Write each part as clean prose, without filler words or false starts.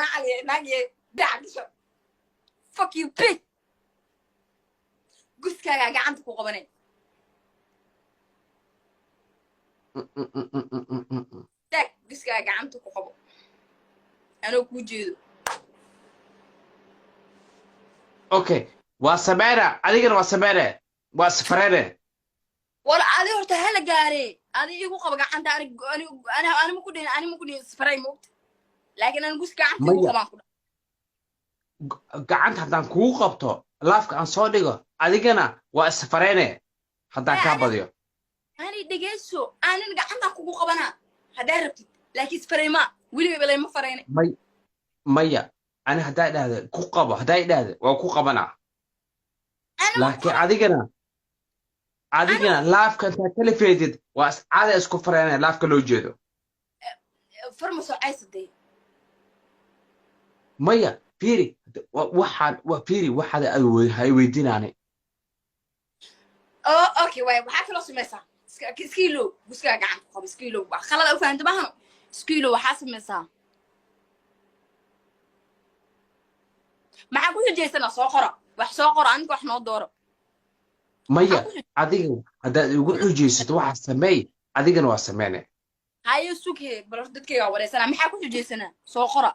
أنا علي ناجي دعشة fuck you bitch قص كذا عندك وقبني تك قص كذا عندك وقبو أنا كوجيدو okay واسمعنا أديكنا واسمعنا واسفرنا ولا أدي هرت هلا جاري أدي يقول قبل عند أنا ما كنت سفري موت لكن أنا قص كعندك مية وقبان gacanta haddaan kugu qabto laafka aan soo dhigo adigana waa isfareyne haddaan kaa badiyo أنا دقيسو أنا عندك وقبنا هذا ربطي لكن سفري ما ولي بلا ما فريني maya ani haddaa idhaahda ku qabo haddaa idhaahda waa ku qabanaa laakiin adigana laafka intaa kala feedid waa iscaada isku fareyne laafka loo jeedo فرمسو عايز دي maya fiiri fiiri waxaad hay weydiinaani اوكي واي waxaa kala sameeysaa skiilo buska gacan qab skiilo wax khalad u fahanto bahano skiilo waxa sameeysaa maxaa ku jeesana soo qora wax soo qora aniga wax noo dooro maya adiga haddaad ugu xujeysato waxa sameey adigana waa sameeyne hayo suke bal dadkayga wareysana maxaa ku jeesana soo qora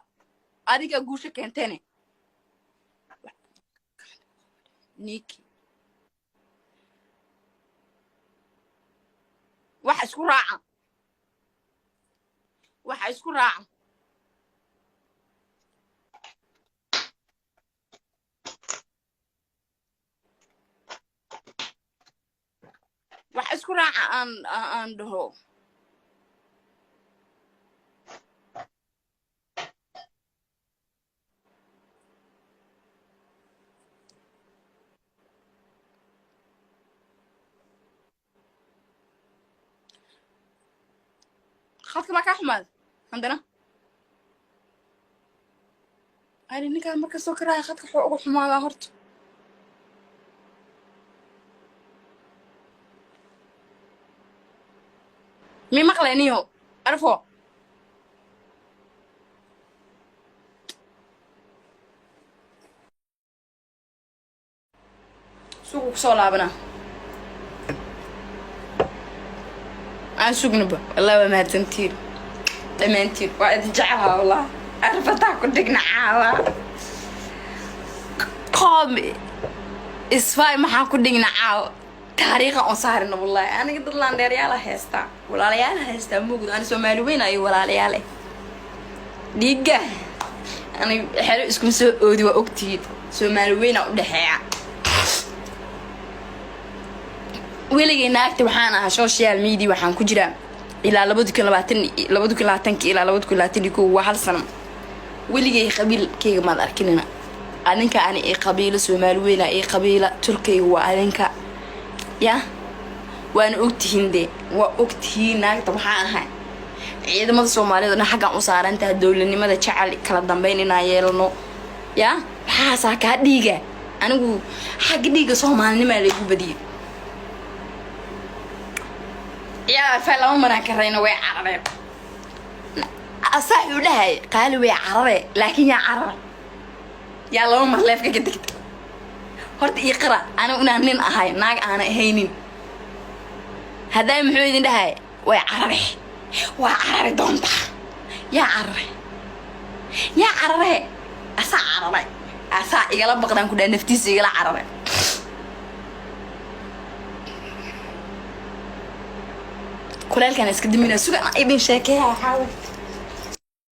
adiga guusha keentene niki waxa isku raaca waxa isku raaca aan dhaho خاطر معك أحمد عندنا أنا نيجا مركز سكر خاطر حقوق حماة هرت مين مقلني هو عرفه سوق صلاة بنا أنا سوق نبى والله ما تنتير تمنتير وعد جعها والله عرفتها كنت نعاوة قام إسفاي ما حكون نعاوة تاريخ أنصارنا والله أنا قدر لان ديريالا هستا ولا ليالا هستا موجود أنا سومالي وين أي ولا ليالا ديجا أنا حلو اسكم سو أودي وأكتيد سومالي وين أودحيا weligay naagta waxaan ahaa social media waxaan ku jiraa ilaa 2020 ilaa 2021 waa hal sano weligay qabiilkayga ma arkinina adinka aan ee qabiilo Soomaali weyn ee qabiila Turkiga waa adinka ya waan ogtihiin naagta waxaan ahaa ciidamada Soomaalida xaqan u saarantaa dawladnimada jacayl kala dambeyn inaa yeelano ya waxaa ka dhiiga anigu xaq dhiiga Soomaalinimada lagu badiyay يا فلان مرة كرينا ويا عربي أصح ولا قالوا ويا عربي لكن يا عربي يا الله ما خليفك كده هرت يقرأ أنا منين أهاي ناق أنا هينين هذا محمد ده هاي ويا عربي دونتا يا عربي أسا يقلب بقدام كده نفتيس يقلب عربي كلال كان اسكدمينا سوق انا ايدين شاكيها حاول